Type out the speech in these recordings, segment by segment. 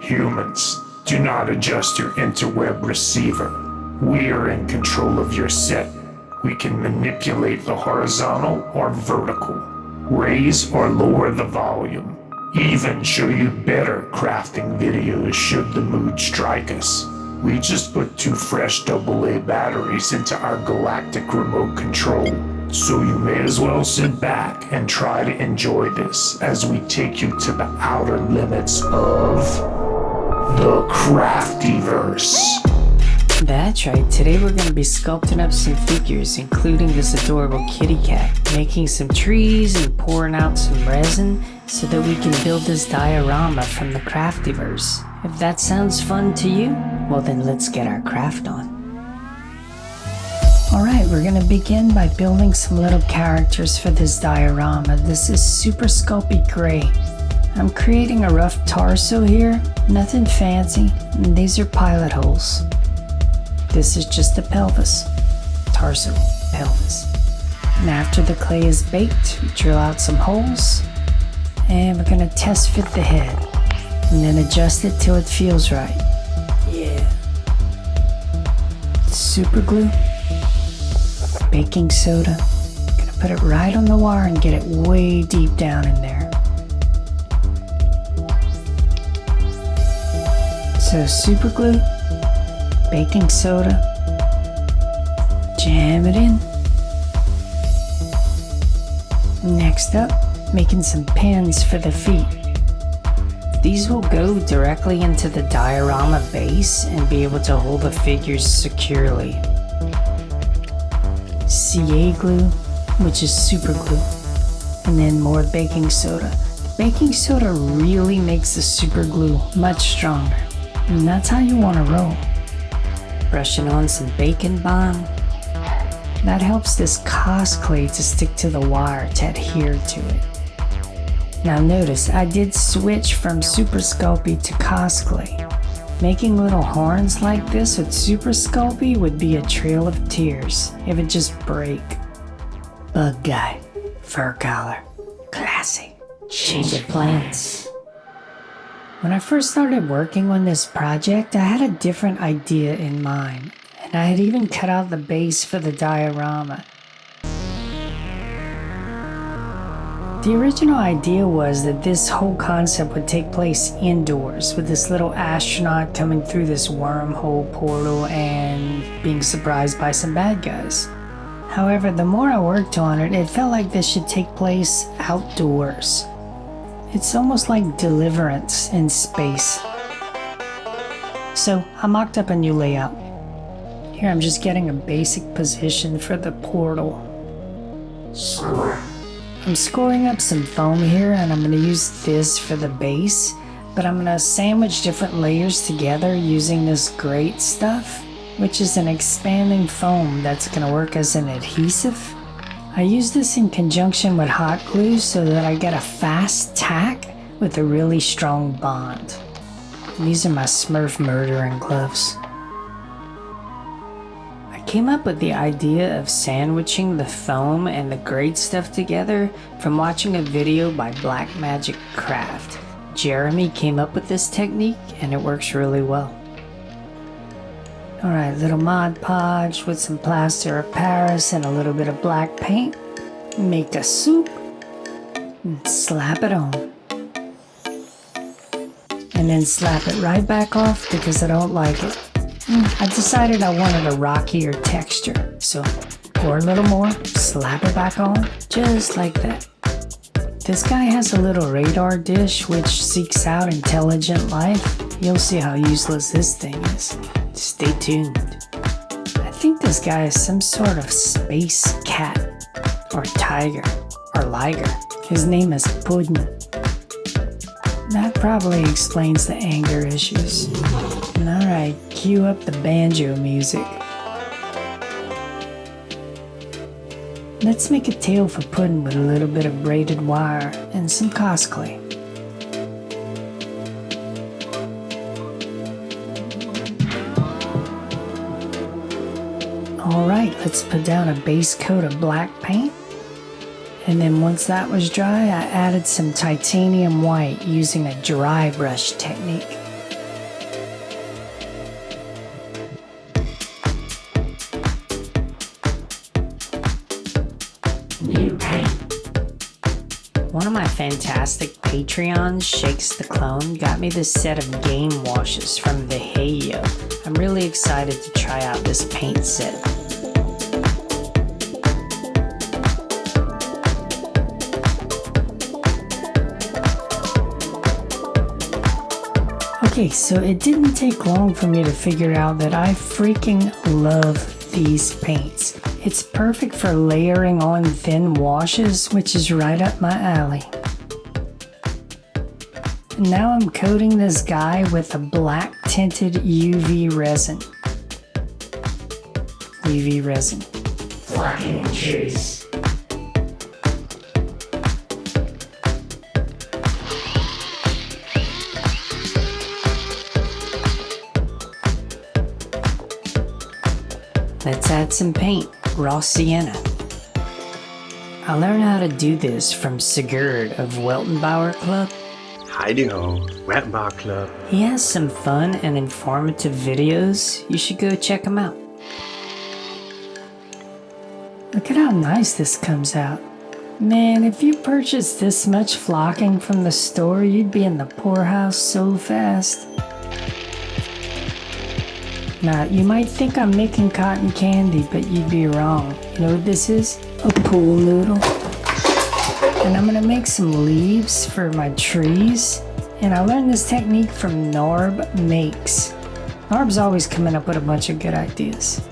Humans, do not adjust your interweb receiver. We are in control of your set. We can manipulate the horizontal or vertical, raise or lower the volume, even show you better crafting videos should the mood strike us. We just put 2 fresh AA batteries into our galactic remote control, so you may as well sit back and try to enjoy this as we take you to the outer limits of the Craftyverse. That's right, today we're going to be sculpting up some figures, including this adorable kitty cat, making some trees and pouring out some resin so that we can build this diorama from the Craftyverse. If that sounds fun to you, well then let's get our craft on. Alright, we're going to begin by building some little characters for this diorama. This is Super Sculpey Gray. I'm creating a rough torso here, nothing fancy, and these are pilot holes. This is just the pelvis, torso, pelvis. And after the clay is baked, we drill out some holes, and we're going to test fit the head, and then adjust it till it feels right. Yeah. Super glue, baking soda. Gonna put it right on the wire and get it way deep down in there. So super glue, baking soda, jam it in. Next up, making some pins for the feet. These will go directly into the diorama base and be able to hold the figures securely. CA glue, which is super glue, and then more baking soda. The baking soda really makes the super glue much stronger, and that's how you want to roll. Brushing on some bacon bond. That helps this cosplay to stick to the wire, to adhere to it. Now notice, I did switch from Super Sculpey to cosplay. Making little horns like this with Super Sculpey would be a trail of tears. It would just break. Bug guy, fur collar, classic, change of plans. When I first started working on this project, I had a different idea in mind, and I had even cut out the base for the diorama. The original idea was that this whole concept would take place indoors, with this little astronaut coming through this wormhole portal and being surprised by some bad guys. However, the more I worked on it, it felt like this should take place outdoors. It's almost like Deliverance in space. So I mocked up a new layout. Here I'm just getting a basic position for the portal. I'm scoring up some foam here, and I'm going to use this for the base, but I'm going to sandwich different layers together using this great stuff, which is an expanding foam that's going to work as an adhesive. I use this in conjunction with hot glue so that I get a fast tack with a really strong bond. And these are my Smurf murdering gloves. I came up with the idea of sandwiching the foam and the great stuff together from watching a video by Black Magic Craft. Jeremy came up with this technique and it works really well. Alright, little Mod Podge with some plaster of Paris and a little bit of black paint. Make a soup and slap it on. And then slap it right back off because I don't like it. I decided I wanted a rockier texture, so pour a little more, slap it back on, just like that. This guy has a little radar dish which seeks out intelligent life. You'll see how useless this thing is. Stay tuned. I think this guy is some sort of space cat, or tiger, or liger. His name is Puddin'. That probably explains the anger issues. Alright, cue up the banjo music. Let's make a tail for Puddin' with a little bit of braided wire and some cosplay. Alright, let's put down a base coat of black paint. And then once that was dry, I added some titanium white using a dry brush technique. One of my fantastic Patreons, Shakes the Clone, got me this set of game washes from Vallejo. I'm really excited to try out this paint set. Okay, so it didn't take long for me to figure out that I freaking love these paints. It's perfect for layering on thin washes, which is right up my alley. And now I'm coating this guy with a black tinted UV resin. UV resin. Flacking chase. Let's add some paint, raw sienna. I learned how to do this from Sigurd of Weltenbauer Club. Heidi-ho, Weltenbauer Club. He has some fun and informative videos. You should go check them out. Look at how nice this comes out. Man, if you purchased this much flocking from the store, you'd be in the poorhouse so fast. Now, you might think I'm making cotton candy, but you'd be wrong. You know what this is? A pool noodle. And I'm gonna make some leaves for my trees. And I learned this technique from Narb Makes. Narb's always coming up with a bunch of good ideas.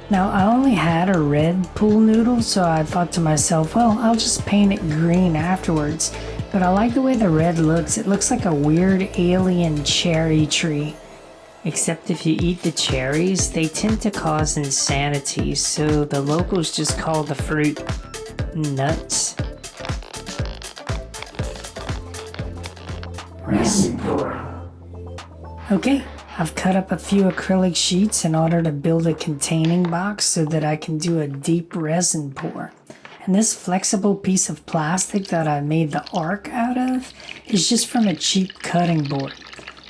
Now, I only had a red pool noodle, so I thought to myself, well, I'll just paint it green afterwards. But I like the way the red looks. It looks like a weird alien cherry tree. Except if you eat the cherries, they tend to cause insanity, so the locals just call the fruit nuts. Resin pouring. Okay, I've cut up a few acrylic sheets in order to build a containing box so that I can do a deep resin pour. And this flexible piece of plastic that I made the arc out of is just from a cheap cutting board.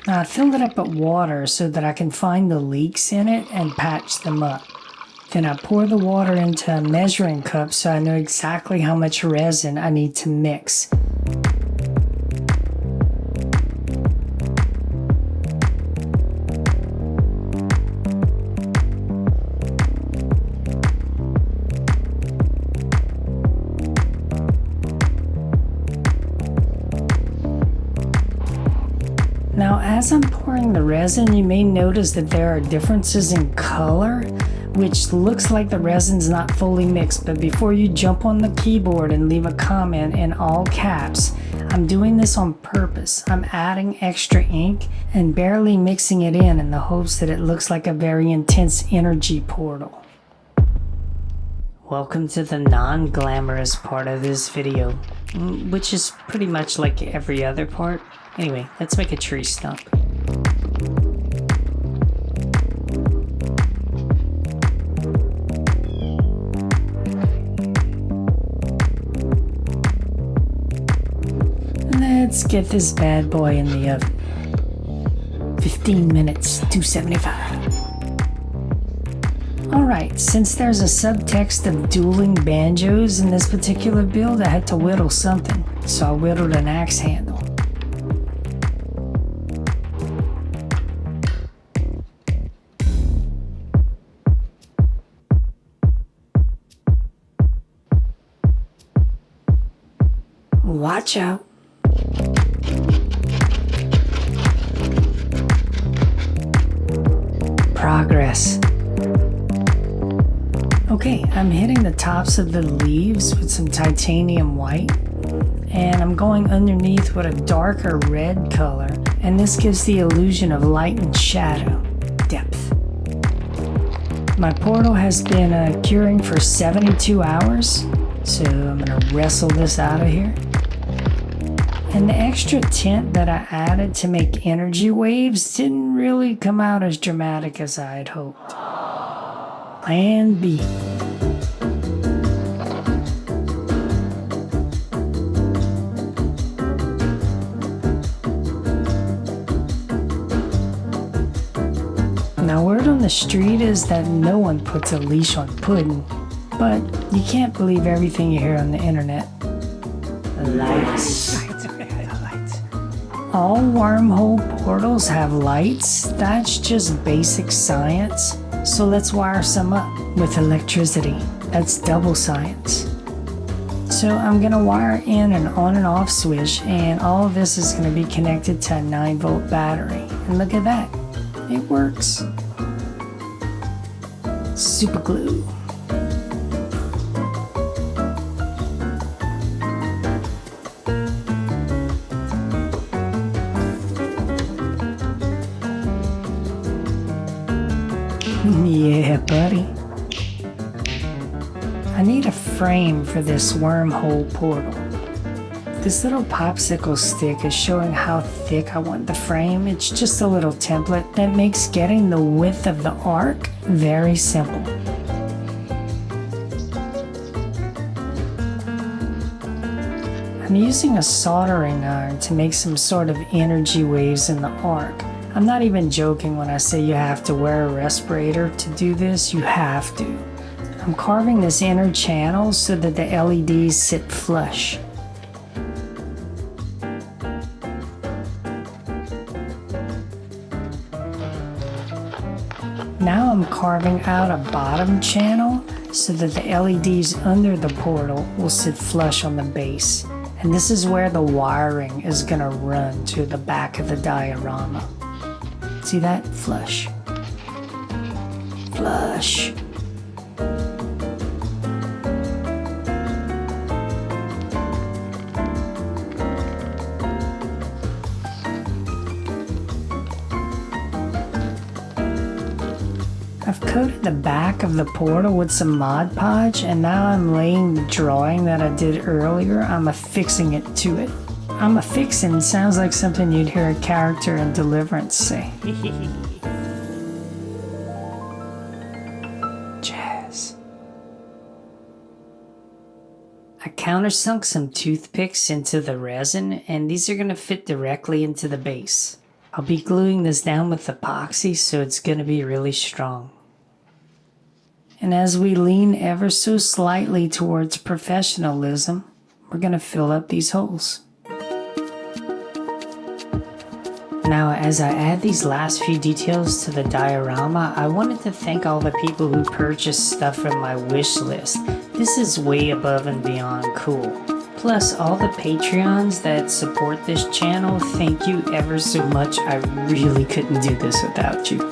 Now I filled it up with water so that I can find the leaks in it and patch them up. Then I pour the water into a measuring cup so I know exactly how much resin I need to mix. Now, as I'm pouring the resin, you may notice that there are differences in color, which looks like the resin's not fully mixed. But before you jump on the keyboard and leave a comment in all caps, I'm doing this on purpose. I'm adding extra ink and barely mixing it in the hopes that it looks like a very intense energy portal. Welcome to the non-glamorous part of this video, which is pretty much like every other part. Anyway, let's make a tree stump. Let's get this bad boy in the oven. 15 minutes, 275. Alright, since there's a subtext of dueling banjos in this particular build, I had to whittle something, so I whittled an axe handle. Watch out. Progress. Okay, I'm hitting the tops of the leaves with some titanium white, and I'm going underneath with a darker red color, and this gives the illusion of light and shadow, depth. My portal has been curing for 72 hours, so I'm gonna wrestle this out of here. And the extra tint that I added to make energy waves didn't really come out as dramatic as I had hoped. Plan B. Now, word on the street is that no one puts a leash on pudding, but you can't believe everything you hear on the internet. lights. All wormhole portals have lights. That's just basic science. So let's wire some up with electricity. That's double science. So I'm gonna wire in an on and off switch, and all of this is gonna be connected to a 9-volt battery. And look at that, it works. Super glue. Yeah, buddy. I need a frame for this wormhole portal. This little popsicle stick is showing how thick I want the frame. It's just a little template that makes getting the width of the arc very simple. I'm using a soldering iron to make some sort of energy waves in the arc. I'm not even joking when I say you have to wear a respirator to do this. You have to. I'm carving this inner channel so that the LEDs sit flush. Now I'm carving out a bottom channel so that the LEDs under the portal will sit flush on the base. And this is where the wiring is gonna run to the back of the diorama. See that? Flush. Flush. I've coated the back of the portal with some Mod Podge, and now I'm laying the drawing that I did earlier. I'm affixing it to it. I'm affixing sounds like something you'd hear a character in Deliverance say. Jazz. I countersunk some toothpicks into the resin, and these are going to fit directly into the base. I'll be gluing this down with epoxy, so it's going to be really strong. And as we lean ever so slightly towards professionalism, we're going to fill up these holes. Now, as I add these last few details to the diorama, I wanted to thank all the people who purchased stuff from my wish list. This is way above and beyond cool. Plus, all the Patreons that support this channel, thank you ever so much. I really couldn't do this without you.